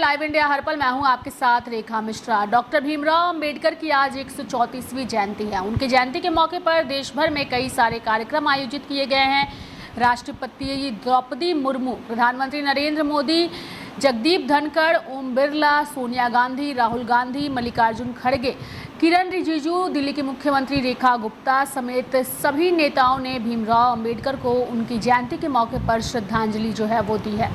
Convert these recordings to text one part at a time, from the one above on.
Live India हर पल। मैं हूं आपके साथ रेखा मिश्रा। डॉक्टर भीमराव अंबेडकर की आज 134वीं जयंती है। उनकी जयंती के मौके पर देश भर में कई सारे कार्यक्रम आयोजित किए गए हैं। राष्ट्रपति द्रौपदी मुर्मू, प्रधानमंत्री नरेंद्र मोदी, जगदीप धनखड़, ओम बिरला, सोनिया गांधी, राहुल गांधी, मल्लिकार्जुन खड़गे, किरण रिजिजू, दिल्ली की मुख्यमंत्री रेखा गुप्ता समेत सभी नेताओं ने भीमराव अंबेडकर को उनकी जयंती के मौके पर श्रद्धांजलि जो है वो दी है।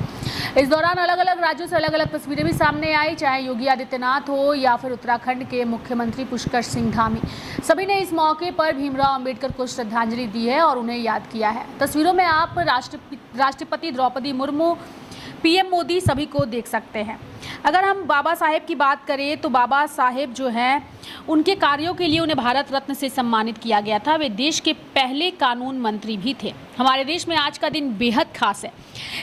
इस दौरान अलग अलग राज्यों से अलग अलग तस्वीरें भी सामने आई, चाहे योगी आदित्यनाथ हो या फिर उत्तराखंड के मुख्यमंत्री पुष्कर सिंह धामी। सभी ने इस मौके पर भीमराव अंबेडकर को श्रद्धांजलि दी है और उन्हें याद किया है। तस्वीरों में आप राष्ट्रपति द्रौपदी मुर्मू, पीएम मोदी सभी को देख सकते हैं। अगर हम बाबा साहेब की बात करें तो बाबा साहेब जो हैं, उनके कार्यों के लिए उन्हें भारत रत्न से सम्मानित किया गया था। वे देश के पहले कानून मंत्री भी थे। हमारे देश में आज का दिन बेहद खास है।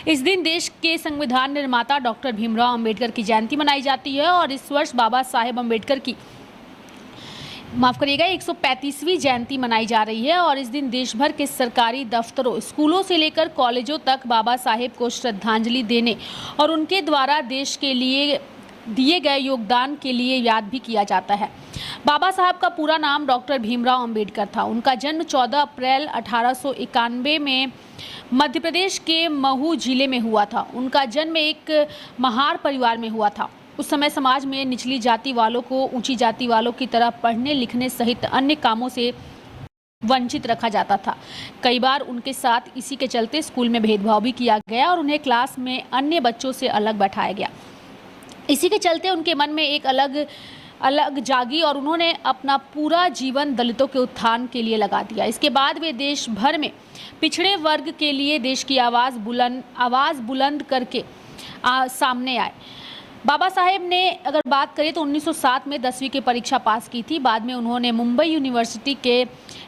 इस दिन देश के संविधान निर्माता डॉक्टर भीमराव अंबेडकर की जयंती मनाई जाती है और इस वर्ष बाबा साहेब अंबेडकर की 135वीं जयंती मनाई जा रही है और इस दिन देश भर के सरकारी दफ्तरों, स्कूलों से लेकर कॉलेजों तक बाबा साहेब को श्रद्धांजलि देने और उनके द्वारा देश के लिए दिए गए योगदान के लिए याद भी किया जाता है। बाबा साहब का पूरा नाम डॉक्टर भीमराव अंबेडकर था। उनका जन्म 14 अप्रैल 1891 में मध्य प्रदेश के महू जिले में हुआ था। उनका जन्म एक महार परिवार में हुआ था। उस समय समाज में निचली जाति वालों को ऊंची जाति वालों की तरह पढ़ने लिखने सहित अन्य कामों से वंचित रखा जाता था। कई बार उनके साथ इसी के चलते स्कूल में भेदभाव भी किया गया और उन्हें क्लास में अन्य बच्चों से अलग बैठाया गया। इसी के चलते उनके मन में एक अलग जागी और उन्होंने अपना पूरा जीवन दलितों के उत्थान के लिए लगा दिया। इसके बाद वे देश भर में पिछड़े वर्ग के लिए देश की आवाज़ बुलंद करके सामने आए। बाबा साहेब ने अगर बात करें तो 1907 में 10वीं की परीक्षा पास की थी। बाद में उन्होंने मुंबई यूनिवर्सिटी के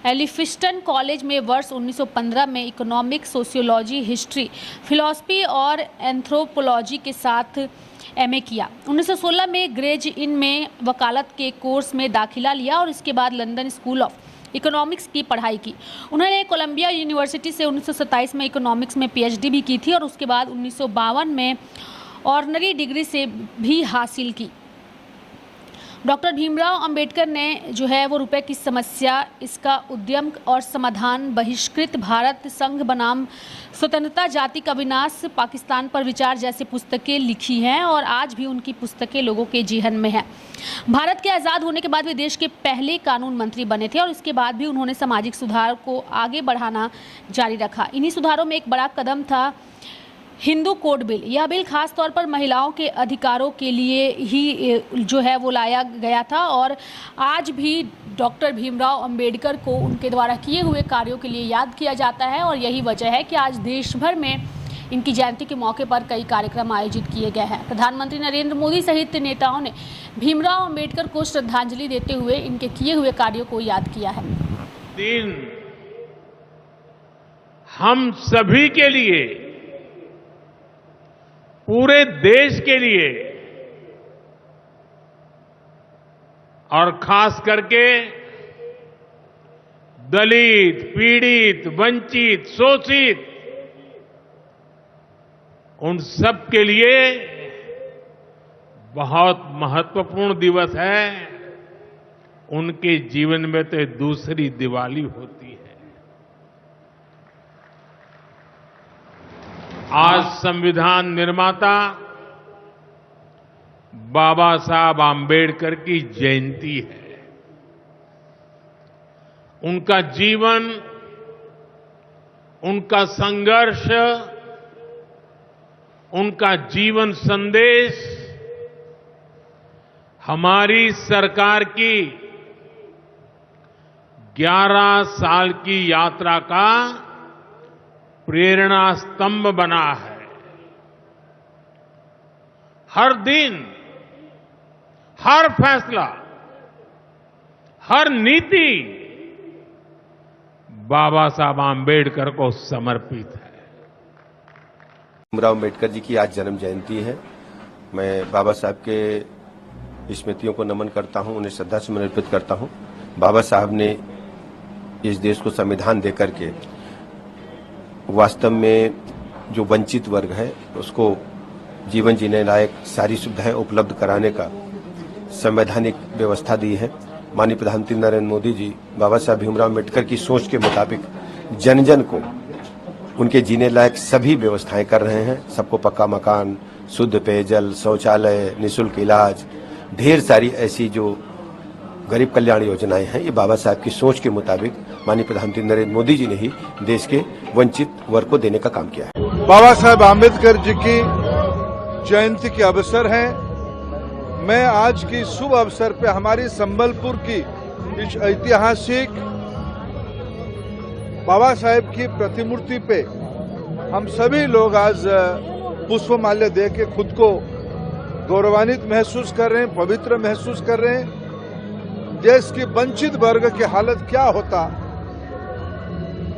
एलिफिस्टन कॉलेज में वर्ष 1915 में इकोनॉमिक्स, सोशियोलॉजी, हिस्ट्री, फिलॉसफी और एंथ्रोपोलॉजी के साथ एमए किया। 1916 में ग्रेज इन में वकालत के कोर्स में दाखिला लिया और इसके बाद लंदन स्कूल ऑफ इकोनॉमिक्स की पढ़ाई की। उन्होंने कोलंबिया यूनिवर्सिटी से 1927 में इकोनॉमिक्स में पीएचडी भी की थी और उसके बाद 1952 में ऑनरी डिग्री से भी हासिल की। डॉक्टर भीमराव अंबेडकर ने जो है वो रुपए की समस्या, इसका उद्यम और समाधान, बहिष्कृत भारत संघ बनाम स्वतंत्रता, जाति का विनाश, पाकिस्तान पर विचार जैसी पुस्तकें लिखी हैं और आज भी उनकी पुस्तकें लोगों के जेहन में हैं। भारत के आज़ाद होने के बाद वे देश के पहले कानून मंत्री बने थे और इसके बाद भी उन्होंने सामाजिक सुधार को आगे बढ़ाना जारी रखा। इन्हीं सुधारों में एक बड़ा कदम था हिंदू कोड बिल। यह बिल खास तौर पर महिलाओं के अधिकारों के लिए ही जो है वो लाया गया था और आज भी डॉक्टर भीमराव अंबेडकर को उनके द्वारा किए हुए कार्यों के लिए याद किया जाता है और यही वजह है कि आज देश भर में इनकी जयंती के मौके पर कई कार्यक्रम आयोजित किए गए हैं। प्रधानमंत्री नरेंद्र मोदी सहित नेताओं ने भीमराव अंबेडकर को श्रद्धांजलि देते हुए इनके किए हुए कार्यों को याद किया है। दिन हम सभी के लिए, पूरे देश के लिए और खास करके दलित, पीड़ित, वंचित, शोषित, उन सब के लिए बहुत महत्वपूर्ण दिवस है। उनके जीवन में तो दूसरी दिवाली होती है। आज संविधान निर्माता बाबा साहब आम्बेडकर की जयंती है। उनका जीवन, उनका संघर्ष, उनका जीवन संदेश हमारी सरकार की 11 साल की यात्रा का प्रेरणा स्तंभ बना है। हर दिन, हर फैसला, हर नीति बाबा साहब आम्बेडकर को समर्पित है। भीमराव अंबेडकर जी की आज जन्म जयंती है। मैं बाबा साहब के स्मृतियों को नमन करता हूं, उन्हें श्रद्धा समर्पित करता हूं। बाबा साहब ने इस देश को संविधान देकर के वास्तव में जो वंचित वर्ग है उसको जीवन जीने लायक सारी सुविधाएं उपलब्ध कराने का संवैधानिक व्यवस्था दी है। माननीय प्रधानमंत्री नरेंद्र मोदी जी बाबा साहब भीमराव अम्बेडकर की सोच के मुताबिक जन जन को उनके जीने लायक सभी व्यवस्थाएं कर रहे हैं। सबको पक्का मकान, शुद्ध पेयजल, शौचालय, निःशुल्क इलाज, ढेर सारी ऐसी जो गरीब कल्याण योजनाएं हैं, ये बाबा साहब की सोच के मुताबिक माननीय प्रधानमंत्री नरेंद्र मोदी जी ने ही देश के वंचित वर्ग को देने का काम किया है। बाबा साहब आम्बेडकर जी की जयंती के अवसर है। मैं आज की शुभ अवसर पे हमारी संबलपुर की इस ऐतिहासिक बाबा साहेब की प्रतिमूर्ति पे हम सभी लोग आज पुष्पमाल्य दे के खुद को गौरवान्वित महसूस कर रहे हैं, पवित्र महसूस कर रहे हैं। देश की वंचित वर्ग की हालत क्या होता,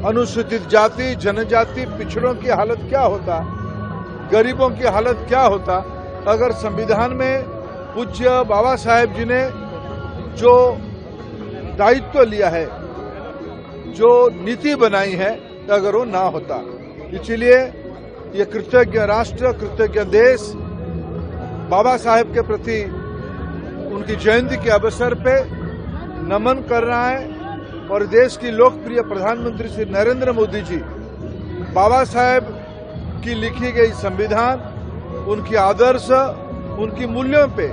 अनुसूचित जाति, जनजाति, पिछड़ों की हालत क्या होता, गरीबों की हालत क्या होता अगर संविधान में पूज्य बाबा साहेब जी ने जो दायित्व लिया है, जो नीति बनाई है, अगर वो ना होता। इसलिए ये कृतज्ञ राष्ट्र, कृतज्ञ देश बाबा साहेब के प्रति उनकी जयंती के अवसर पे नमन कर रहा है। और देश की लोकप्रिय प्रधानमंत्री श्री नरेंद्र मोदी जी बाबा साहेब की लिखी गई संविधान, उनकी आदर्श, उनकी मूल्यों पे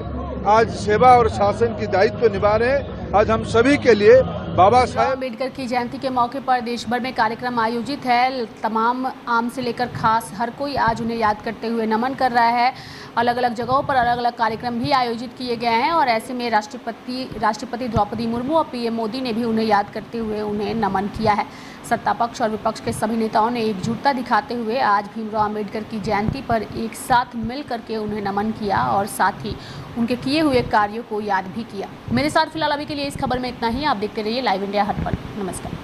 आज सेवा और शासन की दायित्व निभा रहे हैं। आज हम सभी के लिए बाबा साहेब अम्बेडकर की जयंती के मौके पर देश भर में कार्यक्रम आयोजित है। तमाम आम से लेकर खास हर कोई आज उन्हें याद करते हुए नमन कर रहा है। अलग अलग जगहों पर अलग अलग कार्यक्रम भी आयोजित किए गए हैं और ऐसे में राष्ट्रपति द्रौपदी मुर्मू और पीएम मोदी ने भी उन्हें याद करते हुए उन्हें नमन किया है। सत्ता पक्ष और विपक्ष के सभी नेताओं ने एकजुटता दिखाते हुए आज भीमराव अम्बेडकर की जयंती पर एक साथ मिल करके उन्हें नमन किया और साथ ही उनके किए हुए कार्यों को याद भी किया। मेरे साथ फिलहाल अभी के लिए इस खबर में इतना ही। आप देखते रहिए लाइव इंडिया हर पल। नमस्कार।